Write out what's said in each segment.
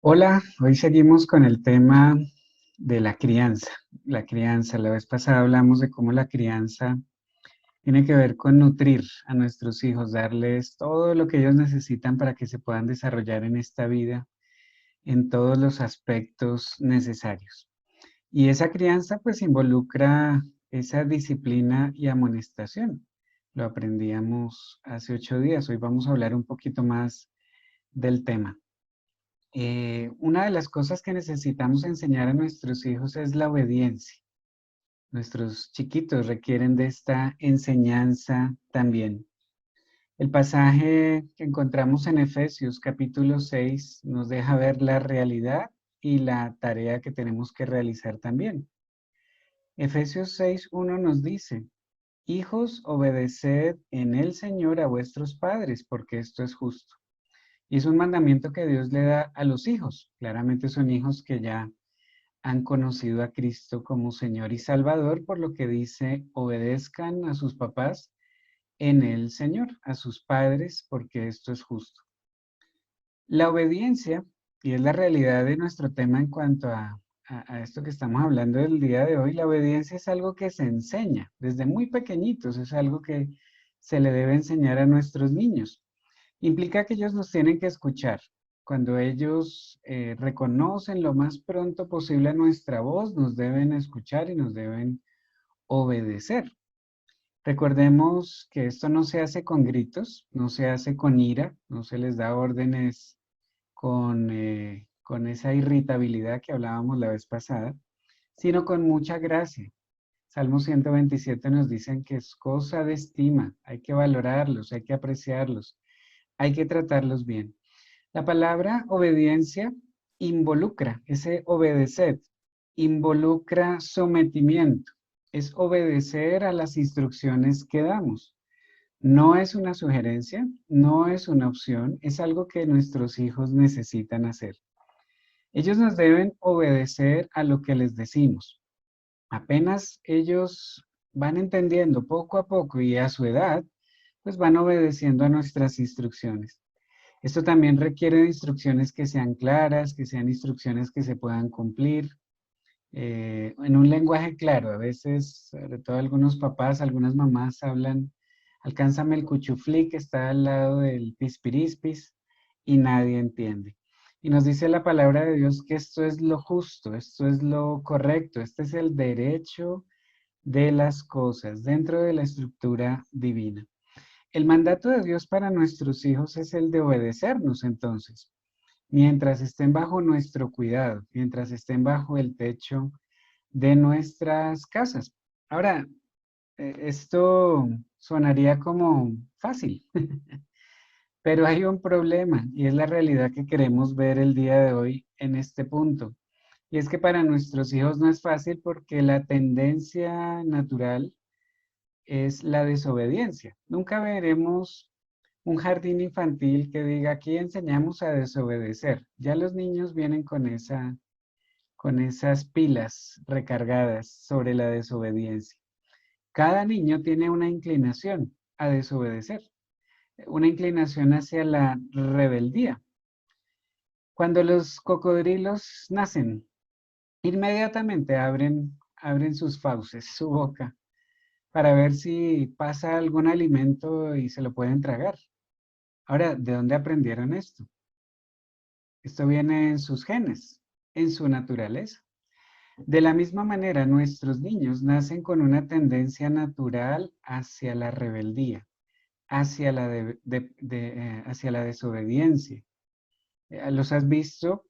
Hola, hoy seguimos con el tema de la crianza. La crianza, la vez pasada hablamos de cómo la crianza tiene que ver con nutrir a nuestros hijos, darles todo lo que ellos necesitan para que se puedan desarrollar en esta vida en todos los aspectos necesarios. Y esa crianza pues involucra esa disciplina y amonestación. Lo aprendíamos hace 8 días, hoy vamos a hablar un poquito más del tema. Una de las cosas que necesitamos enseñar a nuestros hijos es la obediencia. Nuestros chiquitos requieren de esta enseñanza también. El pasaje que encontramos en Efesios capítulo 6 nos deja ver la realidad y la tarea que tenemos que realizar también. Efesios 6:1 nos dice: Hijos, obedeced en el Señor a vuestros padres, porque esto es justo. Y es un mandamiento que Dios le da a los hijos. Claramente son hijos que ya han conocido a Cristo como Señor y Salvador, por lo que dice: obedezcan a sus papás en el Señor, a sus padres, porque esto es justo. La obediencia, y es la realidad de nuestro tema en cuanto a esto que estamos hablando del día de hoy, la obediencia es algo que se enseña desde muy pequeñitos, es algo que se le debe enseñar a nuestros niños. Implica que ellos nos tienen que escuchar. Cuando ellos reconocen lo más pronto posible nuestra voz, nos deben escuchar y nos deben obedecer. Recordemos que esto no se hace con gritos, no se hace con ira, no se les da órdenes con esa irritabilidad que hablábamos la vez pasada, sino con mucha gracia. Salmo 127 nos dicen que es cosa de estima, hay que valorarlos, hay que apreciarlos, hay que tratarlos bien. La palabra obediencia involucra, ese obedecer, involucra sometimiento, es obedecer a las instrucciones que damos. No es una sugerencia, no es una opción, es algo que nuestros hijos necesitan hacer. Ellos nos deben obedecer a lo que les decimos. Apenas ellos van entendiendo poco a poco y a su edad, pues van obedeciendo a nuestras instrucciones. Esto también requiere de instrucciones que sean claras, que sean instrucciones que se puedan cumplir en un lenguaje claro. A veces, sobre todo algunos papás, algunas mamás hablan: alcánzame el cuchuflí que está al lado del pispirispis, y nadie entiende. Y nos dice la palabra de Dios que esto es lo justo, esto es lo correcto, este es el derecho de las cosas dentro de la estructura divina. El mandato de Dios para nuestros hijos es el de obedecernos entonces, mientras estén bajo nuestro cuidado, mientras estén bajo el techo de nuestras casas. Ahora, esto sonaría como fácil, pero hay un problema y es la realidad que queremos ver el día de hoy en este punto. Y es que para nuestros hijos no es fácil porque la tendencia natural es la desobediencia. Nunca veremos un jardín infantil que diga: aquí enseñamos a desobedecer. Ya los niños vienen con esas pilas recargadas sobre la desobediencia. Cada niño tiene una inclinación a desobedecer, una inclinación hacia la rebeldía. Cuando los cocodrilos nacen, inmediatamente abren sus fauces, su boca, para ver si pasa algún alimento y se lo pueden tragar. Ahora, ¿de dónde aprendieron esto? Esto viene en sus genes, en su naturaleza. De la misma manera, nuestros niños nacen con una tendencia natural hacia la rebeldía, hacia hacia la desobediencia. Los has visto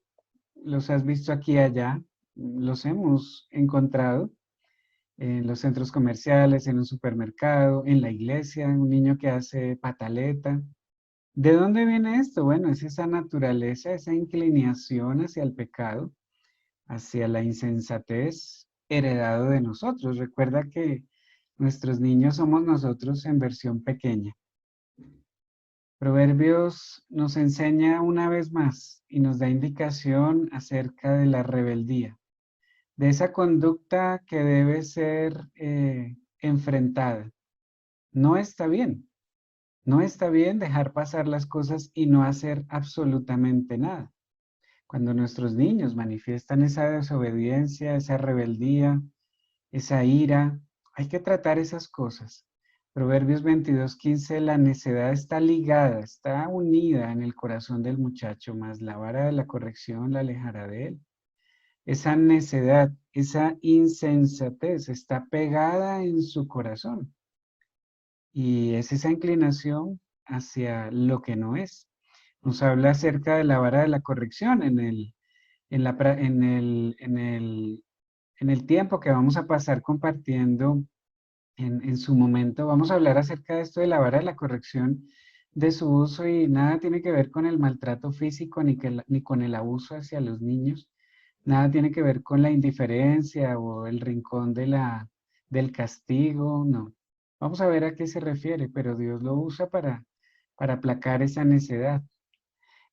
aquí y allá, los hemos encontrado en los centros comerciales, en un supermercado, en la iglesia, un niño que hace pataleta. ¿De dónde viene esto? Bueno, es esa naturaleza, esa inclinación hacia el pecado, hacia la insensatez heredado de nosotros. Recuerda que nuestros niños somos nosotros en versión pequeña. Proverbios nos enseña una vez más y nos da indicación acerca de la rebeldía, de esa conducta que debe ser enfrentada. No está bien, no está bien dejar pasar las cosas y no hacer absolutamente nada. Cuando nuestros niños manifiestan esa desobediencia, esa rebeldía, esa ira, hay que tratar esas cosas. Proverbios 22:15, la necedad está ligada, está unida en el corazón del muchacho, mas la vara de la corrección la alejará de él. Esa necedad, esa insensatez está pegada en su corazón y es esa inclinación hacia lo que no es. Nos habla acerca de la vara de la corrección en la pra- en el tiempo que vamos a pasar compartiendo en su momento. Vamos a hablar acerca de esto de la vara de la corrección, de su uso y nada tiene que ver con el maltrato físico ni con el abuso hacia los niños. Nada tiene que ver con la indiferencia o el rincón del castigo, no. Vamos a ver a qué se refiere, pero Dios lo usa para aplacar esa necedad.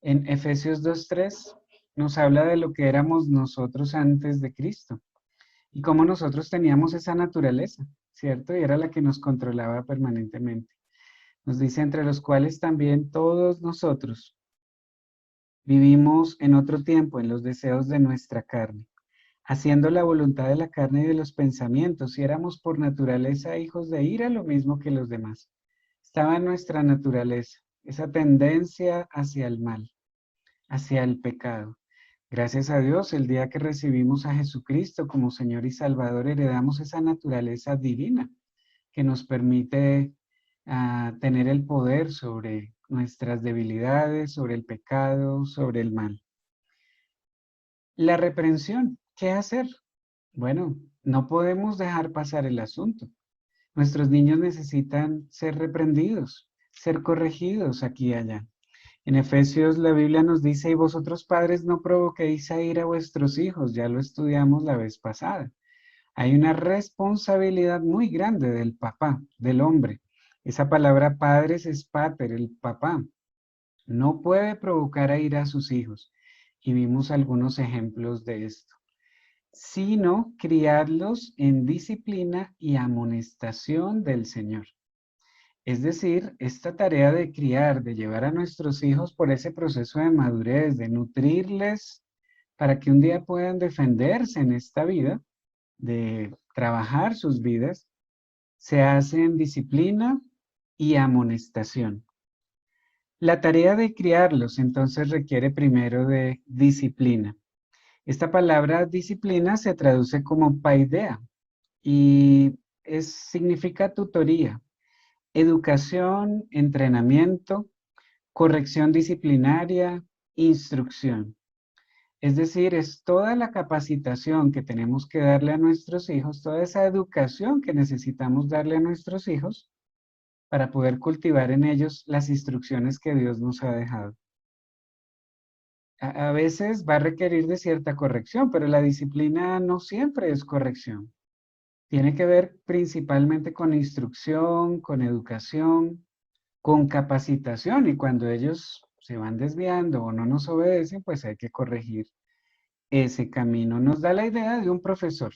En Efesios 2:3 nos habla de lo que éramos nosotros antes de Cristo y cómo nosotros teníamos esa naturaleza, ¿cierto? Y era la que nos controlaba permanentemente. Nos dice, entre los cuales también todos nosotros vivimos en otro tiempo en los deseos de nuestra carne, haciendo la voluntad de la carne y de los pensamientos, y éramos por naturaleza hijos de ira, lo mismo que los demás. Estaba en nuestra naturaleza, esa tendencia hacia el mal, hacia el pecado. Gracias a Dios, el día que recibimos a Jesucristo como Señor y Salvador, heredamos esa naturaleza divina que nos permite tener el poder sobre nuestras debilidades, sobre el pecado, sobre el mal. La reprensión, ¿qué hacer? Bueno, no podemos dejar pasar el asunto. Nuestros niños necesitan ser reprendidos, ser corregidos aquí y allá. En Efesios la Biblia nos dice, y vosotros padres no provoquéis a ira a vuestros hijos, ya lo estudiamos la vez pasada. Hay una responsabilidad muy grande del papá, del hombre. Esa palabra padres es pater, el papá. No puede provocar a ira a sus hijos. Y vimos algunos ejemplos de esto, sino criarlos en disciplina y amonestación del Señor. Es decir, esta tarea de criar, de llevar a nuestros hijos por ese proceso de madurez, de nutrirles para que un día puedan defenderse en esta vida, de trabajar sus vidas, se hace en disciplina y amonestación. La tarea de criarlos entonces requiere primero de disciplina. Esta palabra disciplina se traduce como paideia y significa tutoría, educación, entrenamiento, corrección disciplinaria, instrucción. Es decir, es toda la capacitación que tenemos que darle a nuestros hijos, toda esa educación que necesitamos darle a nuestros hijos para poder cultivar en ellos las instrucciones que Dios nos ha dejado. A veces va a requerir de cierta corrección, pero la disciplina no siempre es corrección. Tiene que ver principalmente con instrucción, con educación, con capacitación y cuando ellos se van desviando o no nos obedecen, pues hay que corregir ese camino. Nos da la idea de un profesor.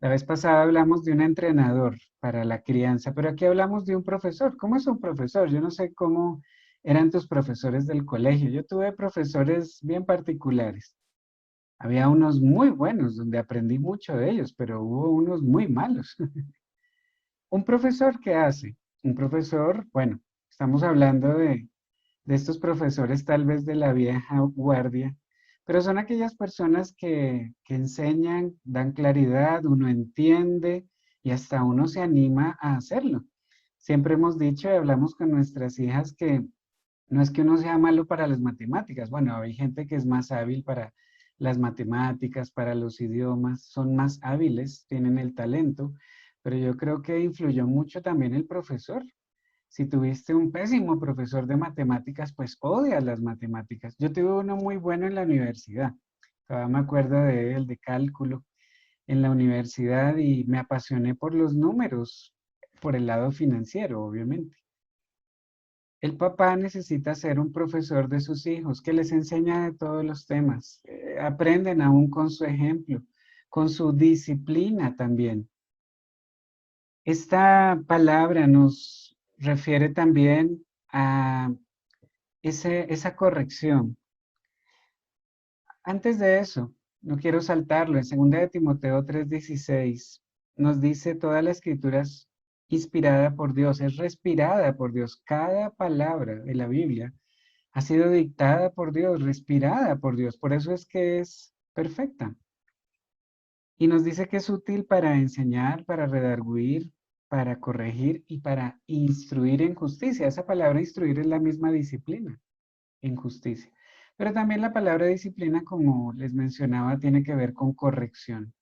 La vez pasada hablamos de un entrenador para la crianza, pero aquí hablamos de un profesor. ¿Cómo es un profesor? Yo no sé cómo eran tus profesores del colegio. Yo tuve profesores bien particulares. Había unos muy buenos donde aprendí mucho de ellos, pero hubo unos muy malos. ¿Un profesor qué hace? Un profesor, bueno, estamos hablando de estos profesores tal vez de la vieja guardia, pero son aquellas personas que enseñan, dan claridad, uno entiende y hasta uno se anima a hacerlo. Siempre hemos dicho y hablamos con nuestras hijas que no es que uno sea malo para las matemáticas. Bueno, hay gente que es más hábil para las matemáticas, para los idiomas, son más hábiles, tienen el talento, pero yo creo que influyó mucho también el profesor. Si tuviste un pésimo profesor de matemáticas, pues odias las matemáticas. Yo tuve uno muy bueno en la universidad. Todavía me acuerdo de él, de cálculo, en la universidad y me apasioné por los números, por el lado financiero, obviamente. El papá necesita ser un profesor de sus hijos que les enseña de todos los temas. Aprenden aún con su ejemplo, con su disciplina también. Esta palabra nos refiere también a esa corrección. Antes de eso, no quiero saltarlo, en 2 de Timoteo 3:16 nos dice toda la escritura es inspirada por Dios, es respirada por Dios. Cada palabra de la Biblia ha sido dictada por Dios, respirada por Dios. Por eso es que es perfecta. Y nos dice que es útil para enseñar, para redarguir, para corregir y para instruir en justicia. Esa palabra instruir es la misma disciplina, en justicia. Pero también la palabra disciplina, como les mencionaba, tiene que ver con corrección.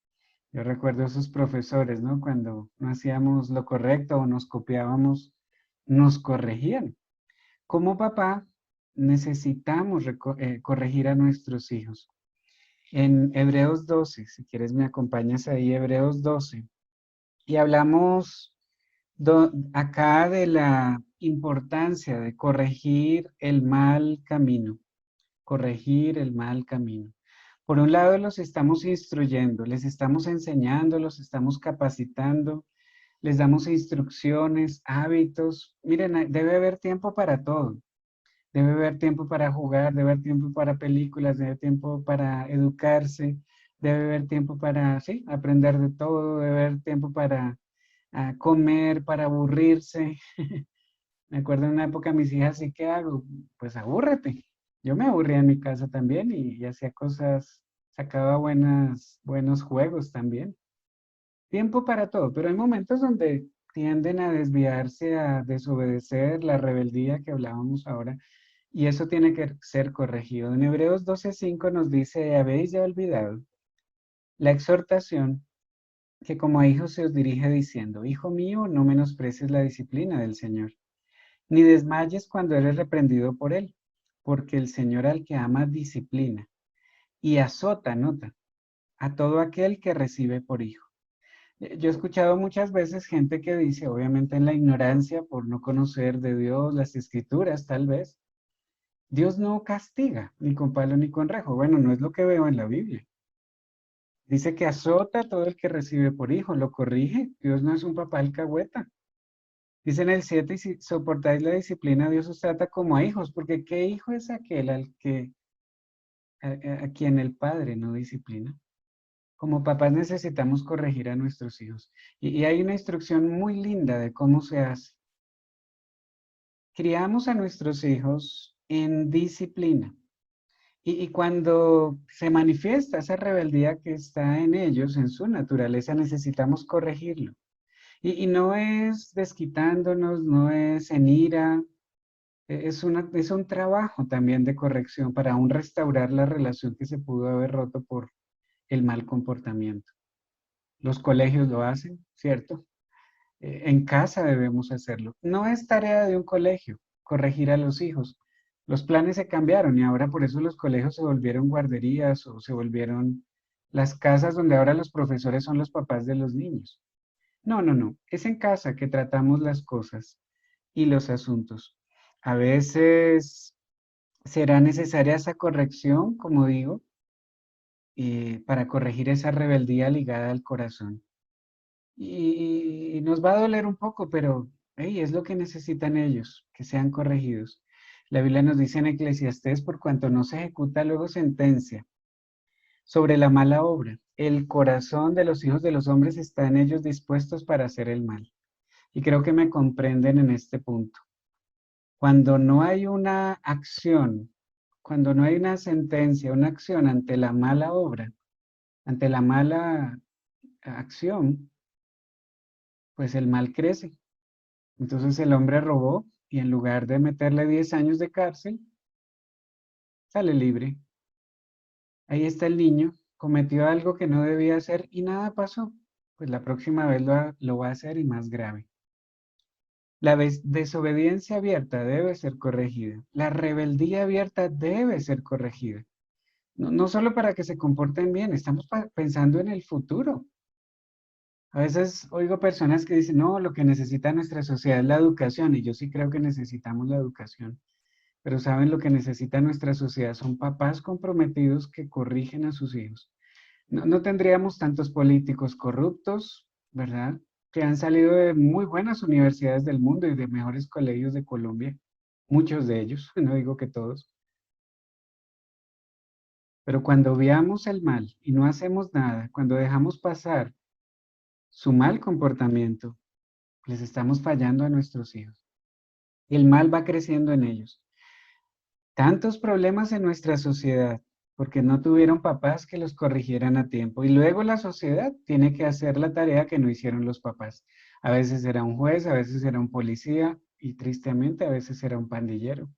Yo recuerdo a esos profesores, ¿no? Cuando no hacíamos lo correcto o nos copiábamos, nos corregían. Como papá, necesitamos corregir a nuestros hijos. En Hebreos 12, si quieres me acompañas ahí, Hebreos 12, y hablamos acá de la importancia de corregir el mal camino. Por un lado, los estamos instruyendo, les estamos enseñando, los estamos capacitando, les damos instrucciones, hábitos. Miren, debe haber tiempo para todo. Debe haber tiempo para jugar, debe haber tiempo para películas, debe haber tiempo para educarse, debe haber tiempo para, sí, aprender de todo, debe haber tiempo para comer, para aburrirse. Me acuerdo en una época mis hijas, ¿sí qué hago? Pues abúrrete. Yo me aburría en mi casa también y hacía cosas, sacaba buenos juegos también. Tiempo para todo, pero hay momentos donde tienden a desviarse, a desobedecer la rebeldía que hablábamos ahora, y eso tiene que ser corregido. En Hebreos 12:5 nos dice, habéis ya olvidado la exhortación que como a hijos se os dirige diciendo, hijo mío, no menosprecies la disciplina del Señor, ni desmayes cuando eres reprendido por él, porque el Señor al que ama disciplina y azota, nota, a todo aquel que recibe por hijo. Yo he escuchado muchas veces gente que dice, obviamente en la ignorancia por no conocer de Dios las escrituras, tal vez, Dios no castiga ni con palo ni con rejo. Bueno, no es lo que veo en la Biblia. Dice que azota a todo el que recibe por hijo, lo corrige. Dios no es un papá alcahueta. Dice en el 7, y si soportáis la disciplina, Dios os trata como a hijos, porque ¿qué hijo es aquel a quien el padre no disciplina? Como papás necesitamos corregir a nuestros hijos. Y hay una instrucción muy linda de cómo se hace. Criamos a nuestros hijos en disciplina. Y cuando se manifiesta esa rebeldía que está en ellos, en su naturaleza, necesitamos corregirlo. Y no es desquitándonos, no es en ira, es un trabajo también de corrección para aún restaurar la relación que se pudo haber roto por el mal comportamiento. Los colegios lo hacen, ¿cierto? En casa debemos hacerlo. No es tarea de un colegio corregir a los hijos. Los planes se cambiaron y ahora por eso los colegios se volvieron guarderías o se volvieron las casas donde ahora los profesores son los papás de los niños. No, no, no. Es en casa que tratamos las cosas y los asuntos. A veces será necesaria esa corrección, como digo, para corregir esa rebeldía ligada al corazón. Y nos va a doler un poco, pero hey, es lo que necesitan ellos, que sean corregidos. La Biblia nos dice en Eclesiastés, por cuanto no se ejecuta luego sentencia sobre la mala obra, el corazón de los hijos de los hombres está en ellos dispuestos para hacer el mal. Y creo que me comprenden en este punto. Cuando no hay una acción, cuando no hay una sentencia, una acción ante la mala obra, ante la mala acción, pues el mal crece. Entonces el hombre robó y en lugar de meterle 10 años de cárcel, sale libre. Ahí está el niño, cometió algo que no debía hacer y nada pasó. Pues la próxima vez lo va a hacer y más grave. La desobediencia abierta debe ser corregida. La rebeldía abierta debe ser corregida. No, no solo para que se comporten bien, estamos pensando en el futuro. A veces oigo personas que dicen, no, lo que necesita nuestra sociedad es la educación, y yo sí creo que necesitamos la educación. Pero ¿saben lo que necesita nuestra sociedad? Son papás comprometidos que corrigen a sus hijos. No, no tendríamos tantos políticos corruptos, ¿verdad? Que han salido de muy buenas universidades del mundo y de mejores colegios de Colombia. Muchos de ellos, no digo que todos. Pero cuando veamos el mal y no hacemos nada, cuando dejamos pasar su mal comportamiento, les estamos fallando a nuestros hijos. El mal va creciendo en ellos. Tantos problemas en nuestra sociedad porque no tuvieron papás que los corrigieran a tiempo. Y luego la sociedad tiene que hacer la tarea que no hicieron los papás. A veces era un juez, a veces era un policía y tristemente a veces era un pandillero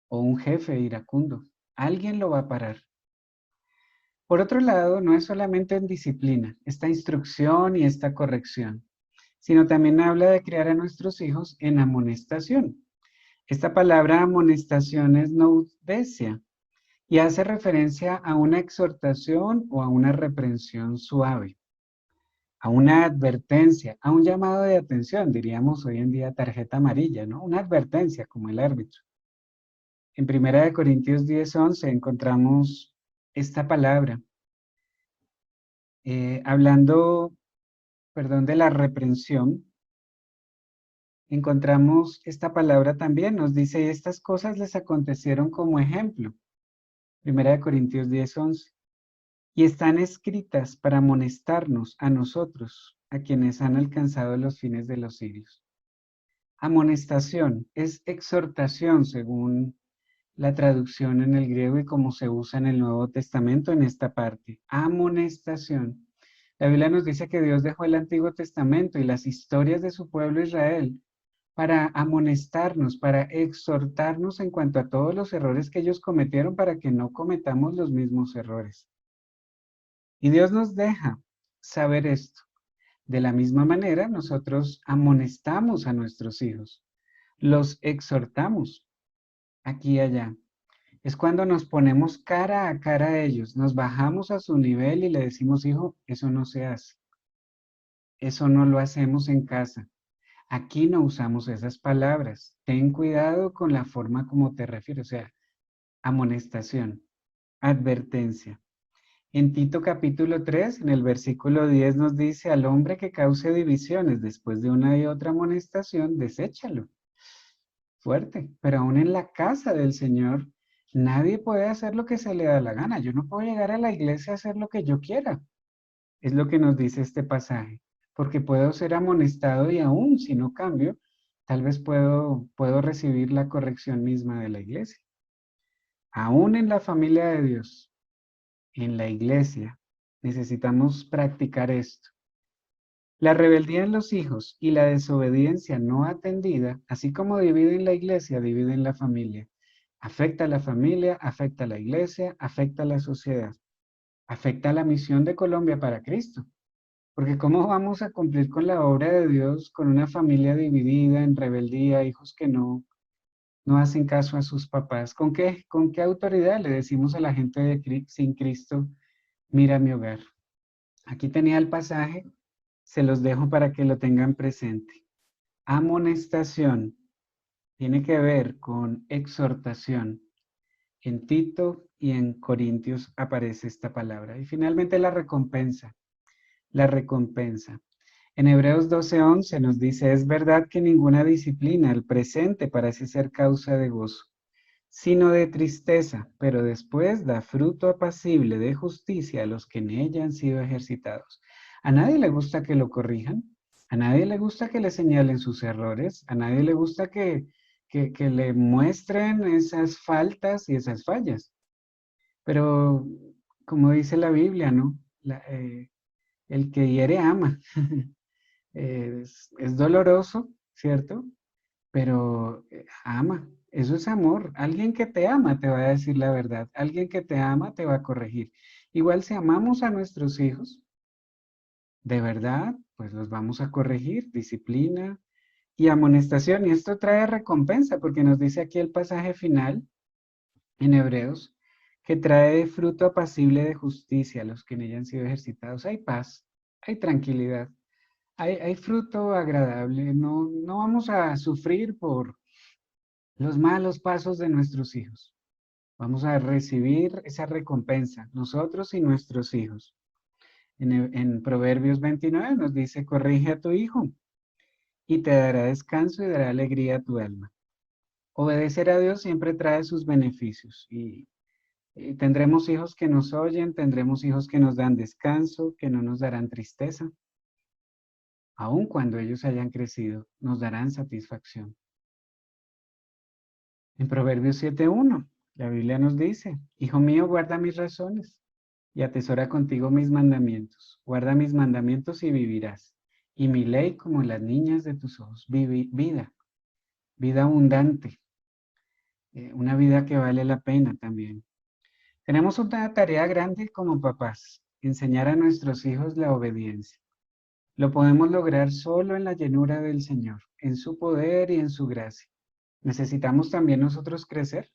o un jefe iracundo. Alguien lo va a parar. Por otro lado, no es solamente en disciplina, esta instrucción y esta corrección, sino también habla de criar a nuestros hijos en amonestación. Esta palabra amonestación es noudesia y hace referencia a una exhortación o a una reprensión suave, a una advertencia, a un llamado de atención, diríamos hoy en día tarjeta amarilla, ¿no? Una advertencia como el árbitro. En 1 Corintios 10:11 encontramos esta palabra, hablando, perdón, de la reprensión. Encontramos esta palabra también, nos dice, estas cosas les acontecieron como ejemplo. 1 Corintios 10:11. Y están escritas para amonestarnos a nosotros, a quienes han alcanzado los fines de los siglos. Amonestación es exhortación según la traducción en el griego y como se usa en el Nuevo Testamento en esta parte. Amonestación. La Biblia nos dice que Dios dejó el Antiguo Testamento y las historias de su pueblo Israel para amonestarnos, para exhortarnos en cuanto a todos los errores que ellos cometieron para que no cometamos los mismos errores. Y Dios nos deja saber esto. De la misma manera, nosotros amonestamos a nuestros hijos, los exhortamos aquí y allá. Es cuando nos ponemos cara a cara a ellos, nos bajamos a su nivel y le decimos, hijo, eso no se hace. Eso no lo hacemos en casa. Aquí no usamos esas palabras. Ten cuidado con la forma como te refieres, o sea, amonestación, advertencia. En Tito capítulo 3, en el versículo 10 nos dice, al hombre que cause divisiones después de una y otra amonestación, deséchalo. Fuerte, pero aún en la casa del Señor, nadie puede hacer lo que se le da la gana. Yo no puedo llegar a la iglesia a hacer lo que yo quiera. Es lo que nos dice este pasaje, porque puedo ser amonestado y aún si no cambio, tal vez puedo recibir la corrección misma de la iglesia. Aún en la familia de Dios, en la iglesia, necesitamos practicar esto. La rebeldía en los hijos y la desobediencia no atendida, así como dividen la iglesia, dividen la familia. Afecta a la familia, afecta a la iglesia, afecta a la sociedad, afecta a la misión de Colombia para Cristo. Porque ¿cómo vamos a cumplir con la obra de Dios con una familia dividida en rebeldía, hijos que no hacen caso a sus papás? ¿Con qué autoridad le decimos a la gente sin Cristo, mira mi hogar? Aquí tenía el pasaje, se los dejo para que lo tengan presente. Amonestación tiene que ver con exhortación. En Tito y en Corintios aparece esta palabra. Y finalmente la recompensa. La recompensa. En Hebreos 12:11 nos dice, es verdad que ninguna disciplina al presente parece ser causa de gozo, sino de tristeza, pero después da fruto apacible de justicia a los que en ella han sido ejercitados. A nadie le gusta que lo corrijan, a nadie le gusta que le señalen sus errores, a nadie le gusta que le muestren esas faltas y esas fallas. Pero como dice la Biblia, ¿no? El que hiere ama. Es doloroso, ¿cierto? Pero ama, eso es amor. Alguien que te ama te va a decir la verdad. Alguien que te ama te va a corregir. Igual si amamos a nuestros hijos, de verdad, pues los vamos a corregir, disciplina y amonestación. Y esto trae recompensa, porque nos dice aquí el pasaje final en Hebreos, que trae fruto apacible de justicia a los que en ella han sido ejercitados. Hay paz, hay tranquilidad. Hay fruto agradable, no vamos a sufrir por los malos pasos de nuestros hijos. Vamos a recibir esa recompensa, nosotros y nuestros hijos. En Proverbios 29 nos dice, corrige a tu hijo y te dará descanso y dará alegría a tu alma. Obedecer a Dios siempre trae sus beneficios y Tendremos hijos que nos oyen, tendremos hijos que nos dan descanso, que no nos darán tristeza. Aun cuando ellos hayan crecido, nos darán satisfacción. En Proverbios 7:1, la Biblia nos dice, Hijo mío, guarda mis razones y atesora contigo mis mandamientos. Guarda mis mandamientos y vivirás. Y mi ley como las niñas de tus ojos. Vida, vida abundante, una vida que vale la pena también. Tenemos una tarea grande como papás, enseñar a nuestros hijos la obediencia. Lo podemos lograr solo en la llenura del Señor, en su poder y en su gracia. Necesitamos también nosotros crecer.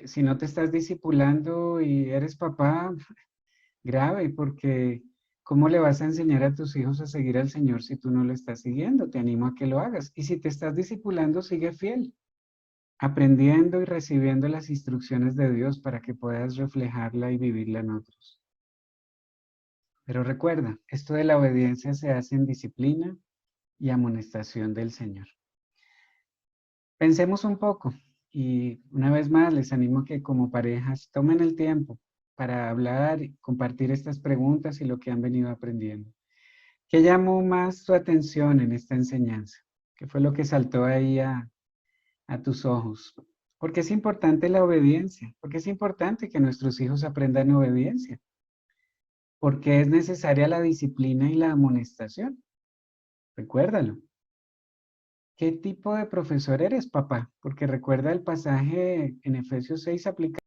Si no te estás discipulando y eres papá, grave, porque ¿cómo le vas a enseñar a tus hijos a seguir al Señor si tú no lo estás siguiendo? Te animo a que lo hagas. Y si te estás discipulando, sigue fiel, aprendiendo y recibiendo las instrucciones de Dios para que puedas reflejarla y vivirla en otros. Pero recuerda, esto de la obediencia se hace en disciplina y amonestación del Señor. Pensemos un poco y una vez más les animo a que como parejas tomen el tiempo para hablar y compartir estas preguntas y lo que han venido aprendiendo. ¿Qué llamó más tu atención en esta enseñanza? ¿Qué fue lo que saltó ahí a tus ojos? Porque es importante la obediencia, porque es importante que nuestros hijos aprendan obediencia, porque es necesaria la disciplina y la amonestación. Recuérdalo. ¿Qué tipo de profesor eres, papá? Porque recuerda el pasaje en Efesios 6 aplicado